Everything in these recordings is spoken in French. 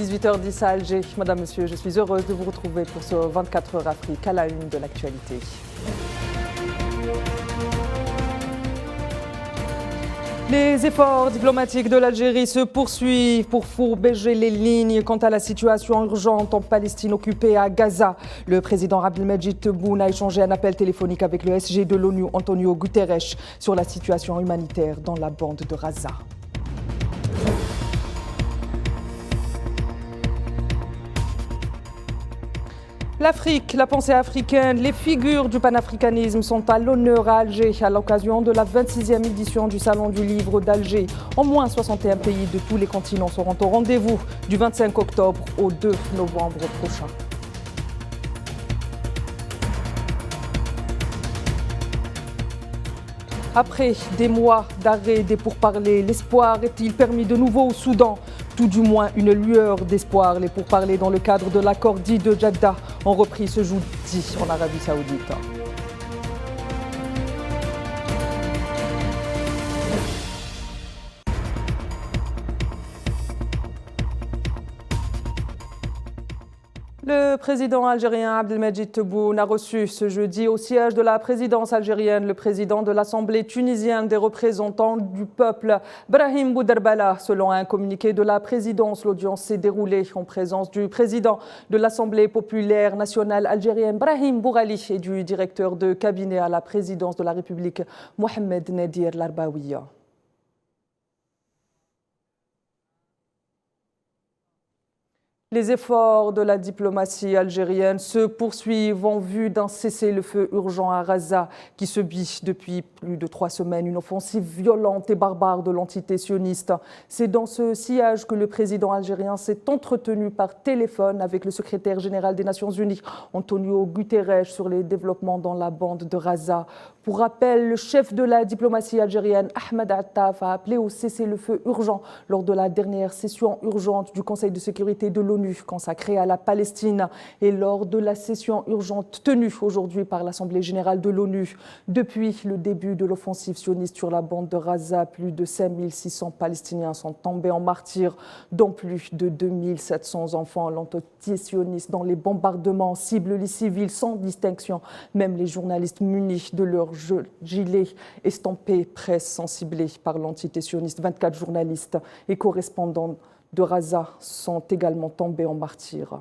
18h10 à Alger. Madame, Monsieur, je suis heureuse de vous retrouver pour ce 24 heures Afrique à la une de l'actualité. Les efforts diplomatiques de l'Algérie se poursuivent pour fourber les lignes quant à la situation urgente en Palestine occupée à Gaza. Le président Abdelmadjid Tebboune a échangé un appel téléphonique avec le SG de l'ONU, Antonio Guterres, sur la situation humanitaire dans la bande de Gaza. L'Afrique, la pensée africaine, les figures du panafricanisme sont à l'honneur à Alger à l'occasion de la 26e édition du Salon du Livre d'Alger. Au moins 61 pays de tous les continents seront au rendez-vous du 25 octobre au 2 novembre prochain. Après des mois d'arrêt des pourparlers, l'espoir est-il permis de nouveau au Soudan? Tout du moins une lueur d'espoir. Les pourparlers dans le cadre de l'accord dit de Jeddah ont repris ce jeudi en Arabie Saoudite. Le président algérien Abdelmadjid Tebboune a reçu ce jeudi au siège de la présidence algérienne le président de l'Assemblée tunisienne des représentants du peuple, Brahim Bouderbala. Selon un communiqué de la présidence, l'audience s'est déroulée en présence du président de l'Assemblée populaire nationale algérienne, Brahim Bourali, et du directeur de cabinet à la présidence de la République, Mohamed Nadir Larbawiya. Les efforts de la diplomatie algérienne se poursuivent en vue d'un cessez-le-feu urgent à Gaza qui subit depuis plus de 3 semaines une offensive violente et barbare de l'entité sioniste. C'est dans ce sillage que le président algérien s'est entretenu par téléphone avec le secrétaire général des Nations Unies, Antonio Guterres, sur les développements dans la bande de Gaza. Pour rappel, le chef de la diplomatie algérienne, Ahmed Attaf, a appelé au cessez-le-feu urgent lors de la dernière session urgente du Conseil de sécurité de l'ONU consacrée à la Palestine et lors de la session urgente tenue aujourd'hui par l'Assemblée générale de l'ONU. Depuis le début de l'offensive sioniste sur la bande de Gaza, plus de 5600 Palestiniens sont tombés en martyrs, dont plus de 2700 enfants. L'entité sioniste dans les bombardements cible les civils sans distinction. Même les journalistes munis de leur gilets estampés presse sont ciblés par l'entité sioniste. 24 journalistes et correspondants de Gaza sont également tombés en martyrs.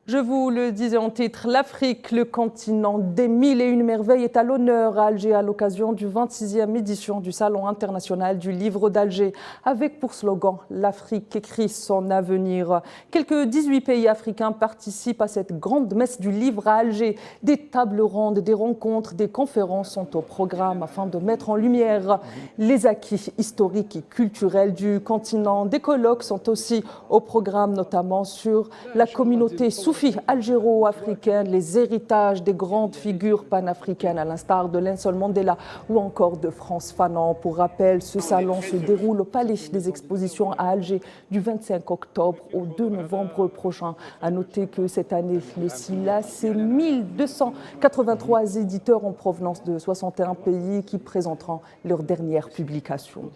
Je vous le disais en titre, l'Afrique, le continent des 1001 merveilles, est à l'honneur à Alger à l'occasion du 26e édition du Salon international du livre d'Alger, avec pour slogan « L'Afrique écrit son avenir ». Quelques 18 pays africains participent à cette grande messe du livre à Alger. Des tables rondes, des rencontres, des conférences sont au programme afin de mettre en lumière les acquis historiques et culturels du continent. Des colloques sont aussi au programme, notamment sur la communauté soufie algéro-africaine, les héritages des grandes figures panafricaines, à l'instar de Nelson Mandela ou encore de Frantz Fanon. Pour rappel, ce salon se déroule au Palais des Expositions à Alger du 25 octobre au 2 novembre prochain. À noter que cette année, le SILA, c'est 1283 éditeurs en provenance de 61 pays qui présenteront leurs dernières publications.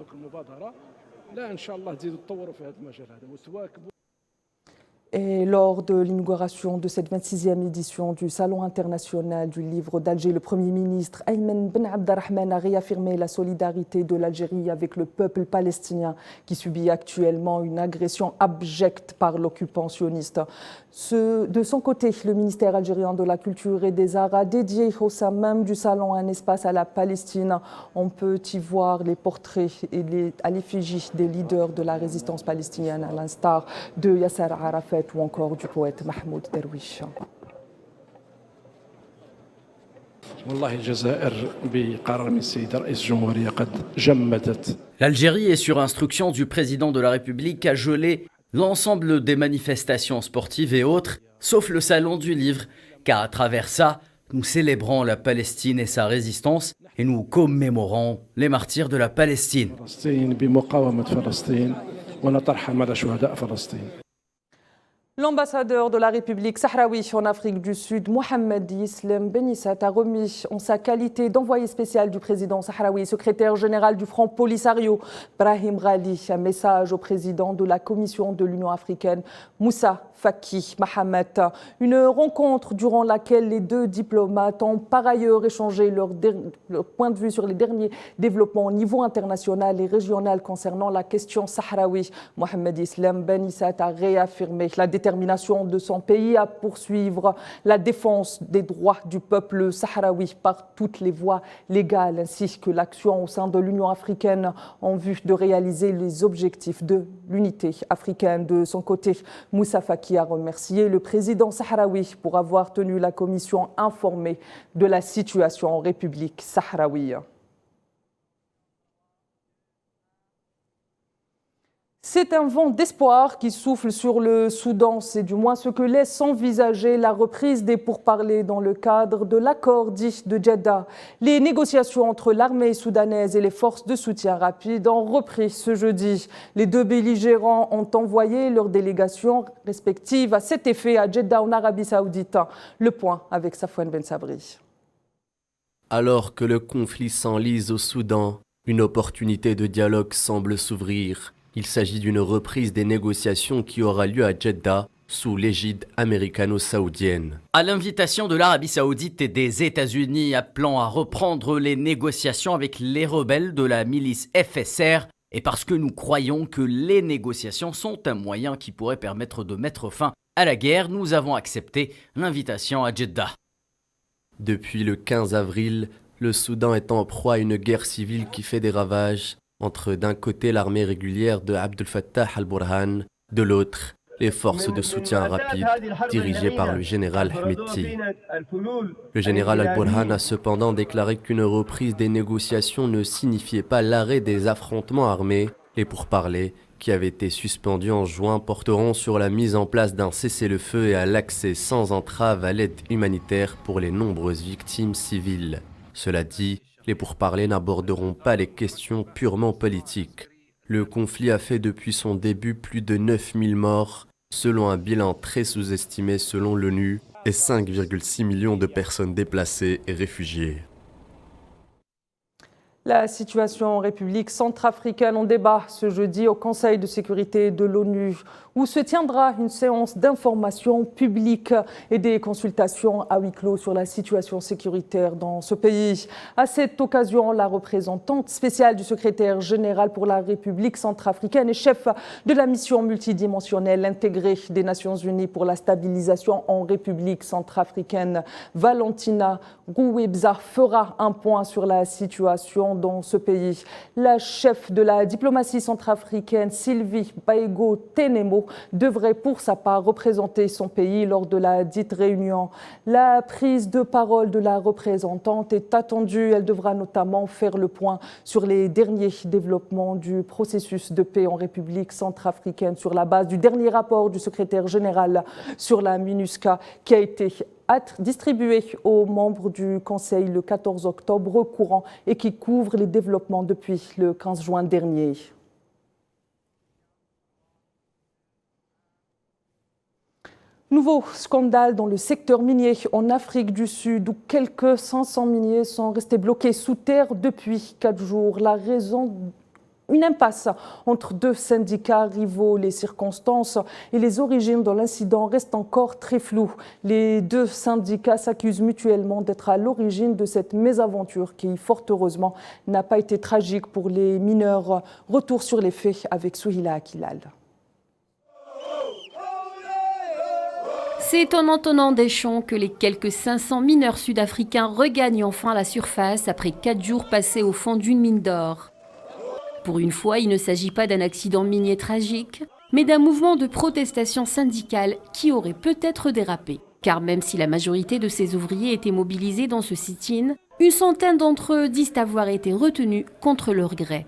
Et lors de l'inauguration de cette 26e édition du Salon international du livre d'Alger, le Premier ministre Ayman Ben Abdelrahman a réaffirmé la solidarité de l'Algérie avec le peuple palestinien qui subit actuellement une agression abjecte par l'occupant sioniste. De son côté, le ministère algérien de la Culture et des Arts a dédié au sein même du salon un espace à la Palestine. On peut y voir les portraits à l'effigie des leaders de la résistance palestinienne, à l'instar de Yasser Arafat ou encore du poète Mahmoud Darwish. L'Algérie est sur instruction du président de la République à geler l'ensemble des manifestations sportives et autres, sauf le salon du livre, car à travers ça, nous célébrons la Palestine et sa résistance et nous commémorons les martyrs de la Palestine. L'ambassadeur de la République sahraoui en Afrique du Sud, Mohamed Islem Benissat, a remis en sa qualité d'envoyé spécial du président sahraoui, secrétaire général du Front Polisario, Brahim Ghali, un message au président de la Commission de l'Union africaine, Moussa Faki Mahamat. Une rencontre durant laquelle les deux diplomates ont par ailleurs échangé leur point de vue sur les derniers développements au niveau international et régional concernant la question sahraoui. Mohamed Islem Benissat a réaffirmé la détermination de son pays à poursuivre la défense des droits du peuple sahraoui par toutes les voies légales, ainsi que l'action au sein de l'Union africaine en vue de réaliser les objectifs de l'unité africaine. De son côté, Moussa Faki a remercié le président sahraoui pour avoir tenu la commission informée de la situation en République sahraoui. C'est un vent d'espoir qui souffle sur le Soudan. C'est du moins ce que laisse envisager la reprise des pourparlers dans le cadre de l'accord dit de Jeddah. Les négociations entre l'armée soudanaise et les forces de soutien rapide ont repris ce jeudi. Les deux belligérants ont envoyé leurs délégations respectives à cet effet à Jeddah en Arabie Saoudite. Le point avec Safwan Ben Sabri. Alors que le conflit s'enlise au Soudan, une opportunité de dialogue semble s'ouvrir. Il s'agit d'une reprise des négociations qui aura lieu à Jeddah sous l'égide américano-saoudienne. À l'invitation de l'Arabie Saoudite et des États-Unis appelant à reprendre les négociations avec les rebelles de la milice FSR, et parce que nous croyons que les négociations sont un moyen qui pourrait permettre de mettre fin à la guerre, nous avons accepté l'invitation à Jeddah. Depuis le 15 avril, le Soudan est en proie à une guerre civile qui fait des ravages. Entre d'un côté l'armée régulière de Abdel Fattah al-Burhan, de l'autre les forces de soutien rapide dirigées par le général Hemedti. Le général al-Burhan a cependant déclaré qu'une reprise des négociations ne signifiait pas l'arrêt des affrontements armés. Les pourparlers, qui avaient été suspendus en juin, porteront sur la mise en place d'un cessez-le-feu et à l'accès sans entrave à l'aide humanitaire pour les nombreuses victimes civiles. Cela dit, les pourparlers n'aborderont pas les questions purement politiques. Le conflit a fait depuis son début plus de 9000 morts, selon un bilan très sous-estimé selon l'ONU, et 5,6 millions de personnes déplacées et réfugiées. La situation en République centrafricaine en débat ce jeudi au Conseil de sécurité de l'ONU, où se tiendra une séance d'information publique et des consultations à huis clos sur la situation sécuritaire dans ce pays. À cette occasion, la représentante spéciale du secrétaire général pour la République centrafricaine et chef de la mission multidimensionnelle intégrée des Nations Unies pour la stabilisation en République centrafricaine, Valentina Rouebza, fera un point sur la situation dans ce pays. La chef de la diplomatie centrafricaine, Sylvie Baego Tenemo, devrait pour sa part représenter son pays lors de la dite réunion. La prise de parole de la représentante est attendue. Elle devra notamment faire le point sur les derniers développements du processus de paix en République centrafricaine sur la base du dernier rapport du secrétaire général sur la MINUSCA qui a été distribué aux membres du Conseil le 14 octobre courant et qui couvre les développements depuis le 15 juin dernier. Nouveau scandale dans le secteur minier en Afrique du Sud où quelques 500 miniers sont restés bloqués sous terre depuis 4 jours. La raison, une impasse entre deux syndicats rivaux. Les circonstances et les origines de l'incident restent encore très floues. Les deux syndicats s'accusent mutuellement d'être à l'origine de cette mésaventure qui, fort heureusement, n'a pas été tragique pour les mineurs. Retour sur les faits avec Souhila Akilal. C'est en entonnant des chants que les quelques 500 mineurs sud-africains regagnent enfin la surface après 4 jours passés au fond d'une mine d'or. Pour une fois, il ne s'agit pas d'un accident minier tragique, mais d'un mouvement de protestation syndicale qui aurait peut-être dérapé. Car même si la majorité de ces ouvriers étaient mobilisés dans ce sit-in, une centaine d'entre eux disent avoir été retenus contre leur gré.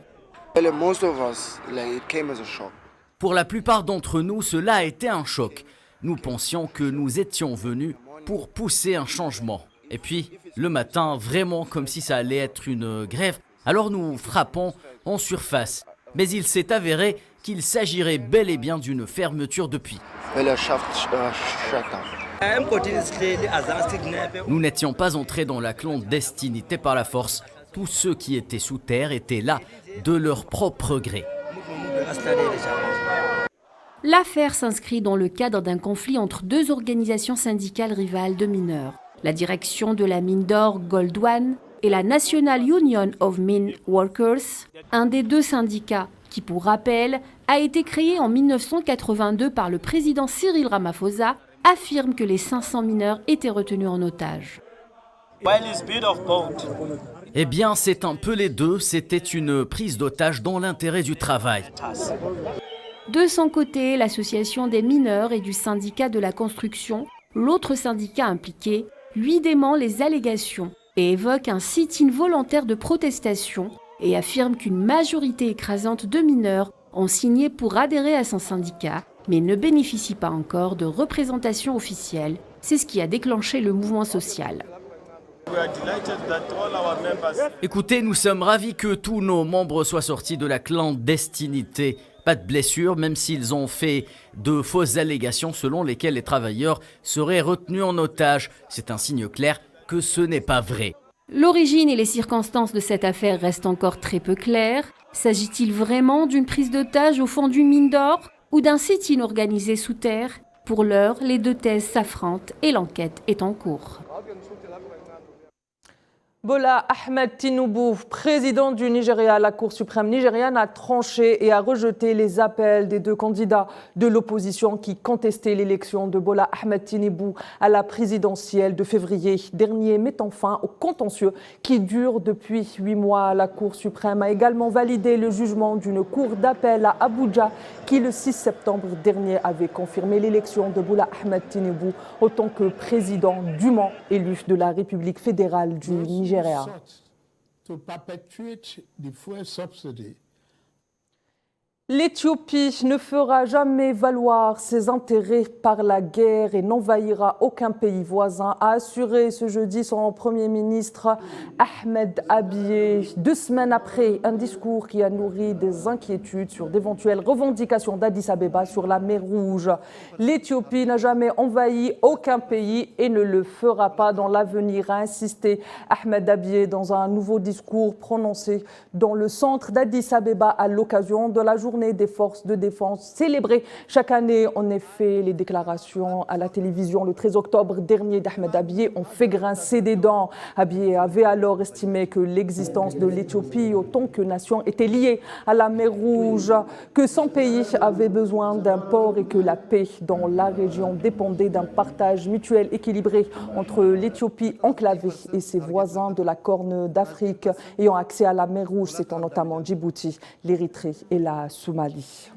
Pour la plupart d'entre nous, cela a été un choc. Nous pensions que nous étions venus pour pousser un changement. Et puis, le matin, vraiment comme si ça allait être une grève, alors nous frappons en surface. Mais il s'est avéré qu'il s'agirait bel et bien d'une fermeture de puits. Nous n'étions pas entrés dans la clandestinité par la force. Tous ceux qui étaient sous terre étaient là de leur propre gré. L'affaire s'inscrit dans le cadre d'un conflit entre deux organisations syndicales rivales de mineurs. La direction de la mine d'or Goldwan et la National Union of Mine Workers, un des deux syndicats qui, pour rappel, a été créé en 1982 par le président Cyril Ramaphosa, affirme que les 500 mineurs étaient retenus en otage. Eh bien, c'est un peu les deux. C'était une prise d'otage dans l'intérêt du travail. De son côté, l'association des mineurs et du syndicat de la construction, l'autre syndicat impliqué, lui dément les allégations et évoque un sit-in volontaire de protestation et affirme qu'une majorité écrasante de mineurs ont signé pour adhérer à son syndicat, mais ne bénéficient pas encore de représentation officielle. C'est ce qui a déclenché le mouvement social. Écoutez, nous sommes ravis que tous nos membres soient sortis de la clandestinité. Pas de blessures, même s'ils ont fait de fausses allégations selon lesquelles les travailleurs seraient retenus en otage. C'est un signe clair que ce n'est pas vrai. L'origine et les circonstances de cette affaire restent encore très peu claires. S'agit-il vraiment d'une prise d'otage au fond d'une mine d'or ou d'un sit-in organisé sous terre? Pour l'heure, les deux thèses s'affrontent et l'enquête est en cours. Bola Ahmed Tinubu, président du Nigeria, la Cour suprême nigériane a tranché et a rejeté les appels des deux candidats de l'opposition qui contestaient l'élection de Bola Ahmed Tinubu à la présidentielle de février dernier, mettant fin au contentieux qui dure depuis 8 mois. La Cour suprême a également validé le jugement d'une cour d'appel à Abuja qui, le 6 septembre dernier, avait confirmé l'élection de Bola Ahmed Tinubu en tant que président dûment élu de la République fédérale du Nigeria. L'Éthiopie ne fera jamais valoir ses intérêts par la guerre et n'envahira aucun pays voisin, a assuré ce jeudi son Premier ministre Ahmed Abiy, 2 semaines après un discours qui a nourri des inquiétudes sur d'éventuelles revendications d'Addis Abeba sur la mer Rouge. L'Éthiopie n'a jamais envahi aucun pays et ne le fera pas dans l'avenir, a insisté Ahmed Abiy dans un nouveau discours prononcé dans le centre d'Addis Abeba à l'occasion de la journée des forces de défense célébrée chaque année. En effet, les déclarations à la télévision le 13 octobre dernier d'Ahmed Abiy ont fait grincer des dents. Abiy avait alors estimé que l'existence de l'Éthiopie en tant que nation était liée à la mer Rouge, que son pays avait besoin d'un port et que la paix dans la région dépendait d'un partage mutuel équilibré entre l'Éthiopie enclavée et ses voisins de la Corne d'Afrique ayant accès à la mer Rouge, c'est notamment Djibouti, l'Érythrée et la Somalie.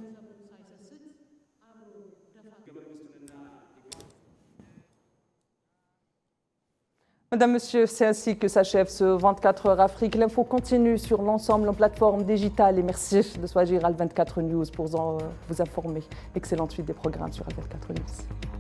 Madame, Monsieur, c'est ainsi que s'achève ce 24 heures Afrique. L'info continue sur l'ensemble en plateforme digitale et merci de choisir Al24 News pour vous informer. Excellente suite des programmes sur Al24 News.